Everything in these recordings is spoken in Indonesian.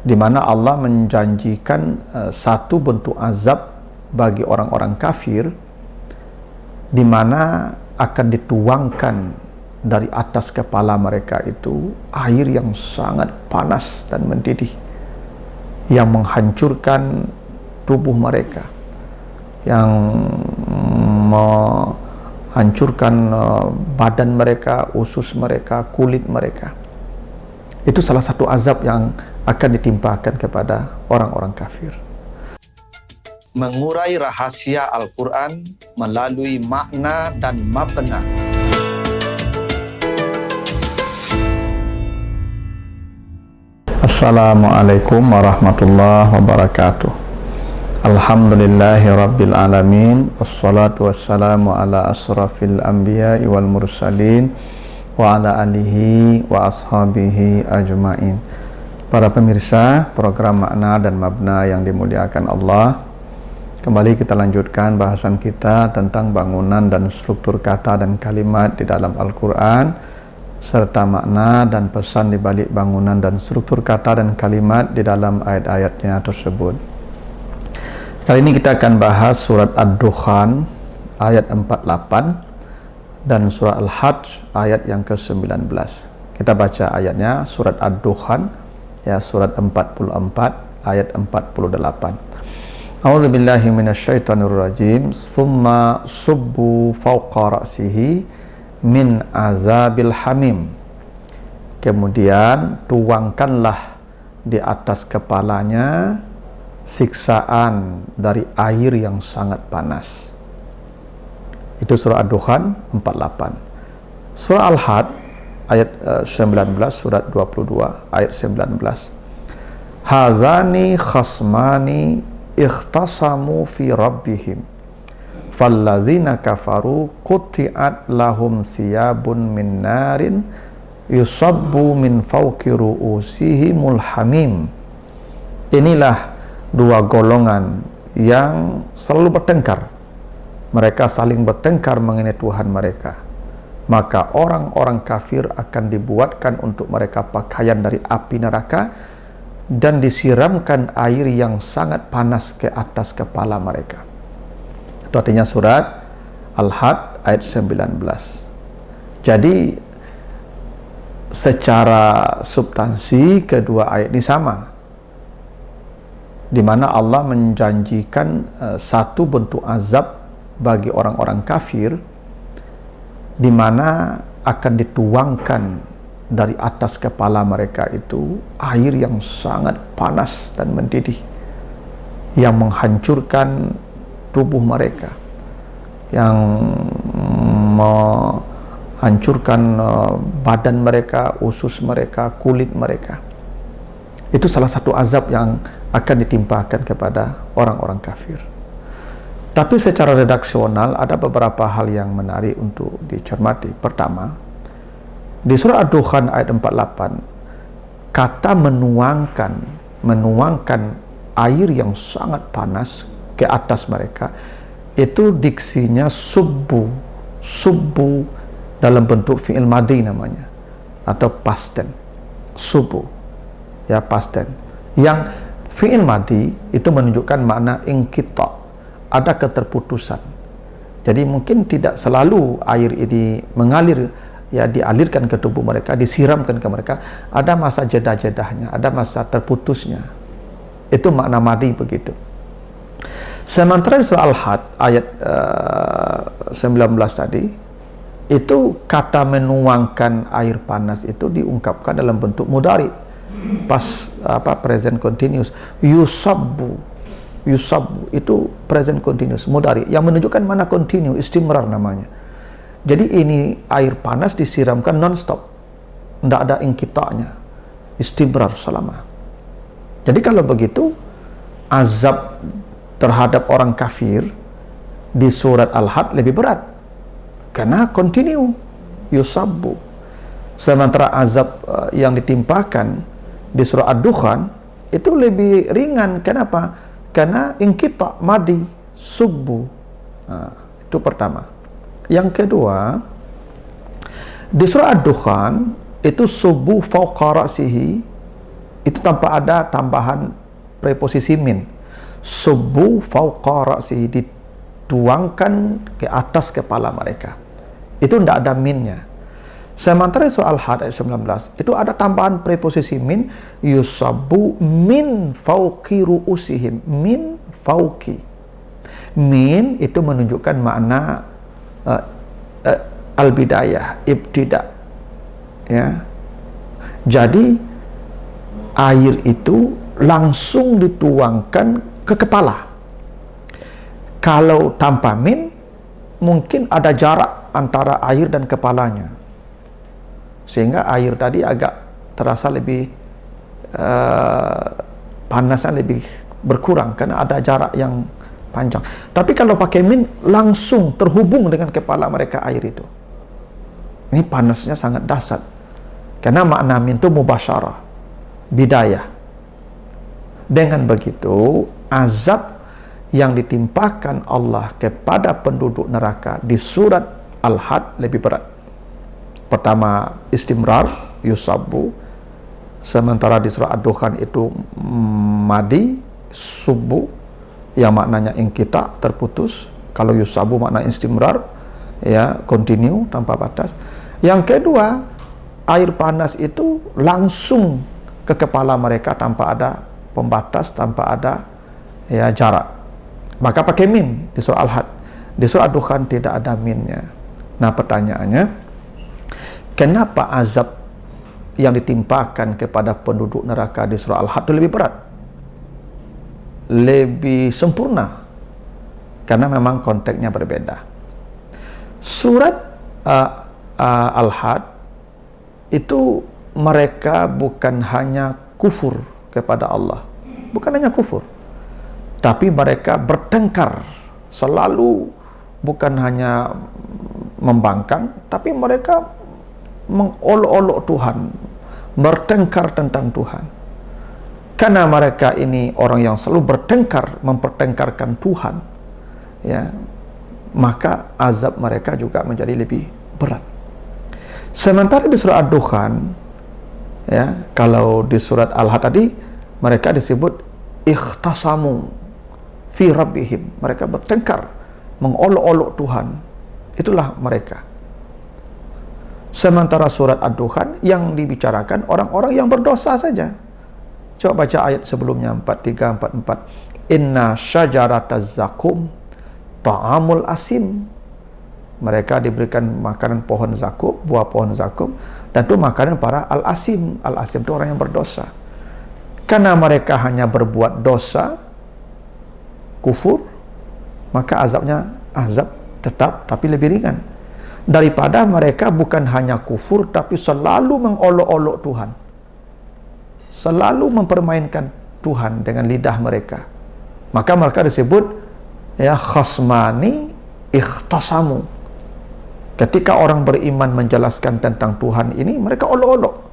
di mana Allah menjanjikan satu bentuk azab bagi orang-orang kafir, di mana akan dituangkan dari atas kepala mereka itu air yang sangat panas dan mendidih, yang menghancurkan tubuh mereka, yang menghancurkan badan mereka, usus mereka, kulit mereka. Itu salah satu azab yang akan ditimpakan kepada orang-orang kafir. Mengurai rahasia Al-Quran melalui makna dan mabna. Assalamualaikum warahmatullahi wabarakatuh. Alhamdulillahi rabbil alamin. Wassalatu wassalamu ala asrafil anbiya'i wal mursalin wa ala alihi wa ashabihi ajma'in. Para pemirsa program Makna dan Mabna yang dimuliakan Allah, kembali kita lanjutkan bahasan kita tentang bangunan dan struktur kata dan kalimat di dalam Al-Quran, serta makna dan pesan di balik bangunan dan struktur kata dan kalimat di dalam ayat-ayatnya tersebut. Kali ini kita akan bahas surat Ad-Dukhan ayat 48 dan surat Al-Hajj ayat yang ke-19. Kita baca ayatnya, surat Ad-Dukhan ya, surat 44 ayat 48. A'udzubillahi minasyaitonirrajim. Summa subbu fawqa ra'sihi min azabil hamim. Kemudian tuangkanlah di atas kepalanya siksaan dari air yang sangat panas. Itu surah Ad-Dukhan 48. Surah Al-Hajj ayat 19, surat 22 ayat 19. Hazani khasmani ikhtasamu fi rabbihim falladzina kafaru qutti'at lahum siyabun min narin yusabbu min fawqi ru'usihimul hamim. Inilah dua golongan yang selalu bertengkar. Mereka saling bertengkar mengenai Tuhan mereka. Maka orang-orang kafir akan dibuatkan untuk mereka pakaian dari api neraka dan disiramkan air yang sangat panas ke atas kepala mereka. Itu artinya surat Al-Hajj ayat 19. Jadi secara substansi kedua ayat ini sama, di mana Allah menjanjikan satu bentuk azab bagi orang-orang kafir, di mana akan dituangkan dari atas kepala mereka itu air yang sangat panas dan mendidih, yang menghancurkan tubuh mereka, yang menghancurkan badan mereka, usus mereka, kulit mereka. Itu salah satu azab yang akan ditimpakan kepada orang-orang kafir. Tapi secara redaksional ada beberapa hal yang menarik untuk dicermati. Pertama, di surah Ad-Dukhan ayat 48, kata menuangkan air yang sangat panas ke atas mereka, itu diksinya subbu dalam bentuk fi'il madhi namanya, atau past tense. Subbu ya, past tense. Yang fi'il madhi itu menunjukkan makna inqita', ada keterputusan. Jadi mungkin tidak selalu air ini mengalir, ya, dialirkan ke tubuh mereka, disiramkan ke mereka. Ada masa jeda-jedahnya, ada masa terputusnya. Itu makna madhi begitu. Sementara di surah Al-Hajj ayat 19 tadi, itu kata menuangkan air panas itu diungkapkan dalam bentuk mudhari, present continuous. Yusabbu itu present continuous mudhari yang menunjukkan mana continue, istimrar namanya. Jadi ini air panas disiramkan non-stop, tidak ada inqita'nya, istimrar selama. Jadi kalau begitu, azab terhadap orang kafir di surat Al-Hajj lebih berat karena continue, yusabbu. Sementara azab yang ditimpakan di surah Ad-Dukhan itu lebih ringan. Kenapa? Karena inqita', madi, subbu. Itu pertama. Yang kedua, di surah Ad-Dukhan itu subbu fawqa ra'sihi itu tanpa ada tambahan preposisi min. Subbu fauqa ra'sihi, dituangkan ke atas kepala mereka. Itu tidak ada minnya. Sementara surah Al-Had ayat 19 itu ada tambahan preposisi min, yusabbu min fauqi ru'usihim, min fauqi. Min itu menunjukkan makna al-bidayah, ibtida. Ya. Jadi air itu langsung dituangkan ke kepala. Kalau tanpa min, mungkin ada jarak antara air dan kepalanya, sehingga air tadi agak terasa lebih panasnya lebih berkurang karena ada jarak yang panjang. Tapi kalau pakai min, langsung terhubung dengan kepala mereka air itu. Ini panasnya sangat dahsyat. Karena makna min itu mubasyarah, bidayah. Dengan begitu, azab yang ditimpakan Allah kepada penduduk neraka di surat Al-Had lebih berat. Pertama, istimrar, yusabbu. Sementara di surat Ad-Dukhan itu madi, subbu, yang maknanya ingkita, terputus. Kalau yusabbu makna istimrar, ya, continue, tanpa batas. Yang kedua, air panas itu langsung ke kepala mereka tanpa ada pembatas, tanpa ada, ya, jarak. Maka pakai min di surah Al-Had. Di surah Ad-Dukhan tidak ada minnya. Nah, pertanyaannya, kenapa azab yang ditimpakan kepada penduduk neraka di surah Al-Had itu lebih berat, lebih sempurna? Karena memang konteksnya berbeda. Surat Al-Had itu mereka bukan hanya kufur kepada Allah, bukan hanya kufur, tapi mereka bertengkar selalu, bukan hanya membangkang, tapi mereka mengolok-olok Tuhan, bertengkar tentang Tuhan. Karena mereka ini orang yang selalu bertengkar, mempertengkarkan Tuhan, ya, maka azab mereka juga menjadi lebih berat. Sementara di surah Ad-Dukhan, ya, kalau di surat Al-Had tadi mereka disebut ikhtasamu fi rabbihim, mereka bertengkar, mengolok-olok Tuhan. Itulah mereka. Sementara surat Ad-Dukhan yang dibicarakan orang-orang yang berdosa saja. Coba baca ayat sebelumnya, 43, 44. Inna syajarataz zakum ta'amul asim. Mereka diberikan makanan pohon zakum, buah pohon zakum, dan itu makanan para al-asim. Al-asim itu orang yang berdosa. Karena mereka hanya berbuat dosa, kufur, maka azabnya azab tetap tapi lebih ringan daripada mereka bukan hanya kufur tapi selalu mengolok-olok Tuhan, selalu mempermainkan Tuhan dengan lidah mereka. Maka mereka disebut, ya, khasmani ikhtasamu. Ketika orang beriman menjelaskan tentang Tuhan ini, mereka olok-olok.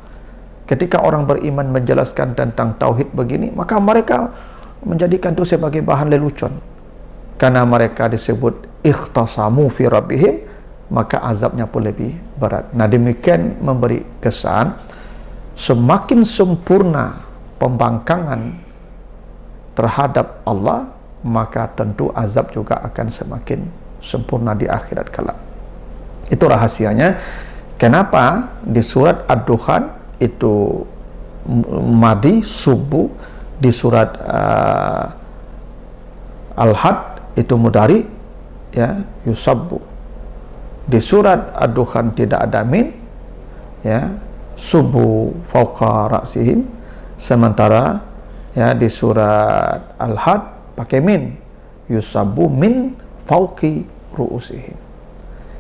Ketika orang beriman menjelaskan tentang tauhid begini, maka mereka menjadikan itu sebagai bahan lelucon. Karena mereka disebut ikhtasamu fi rabbihim, maka azabnya pun lebih berat. Nah, demikian memberi kesan semakin sempurna pembangkangan terhadap Allah, maka tentu azab juga akan semakin sempurna di akhirat kelak. Itu rahasianya kenapa di surat Ad-Dukhan itu madi, subuh, di surat Al-Had itu mudari, ya, yusabbu. Di surat Ad-Dukhan tidak ada min, ya, subuh fauqa ra'sihim. Sementara, ya, di surat Al-Had pakai min, yusabbu min fauqi ru'usihim.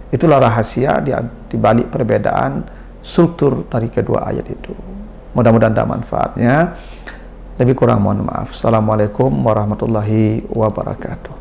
Itulah rahasia di balik perbedaan struktur dari kedua ayat itu. Mudah-mudahan ada manfaatnya. Lebih kurang mohon maaf. Assalamualaikum warahmatullahi wabarakatuh.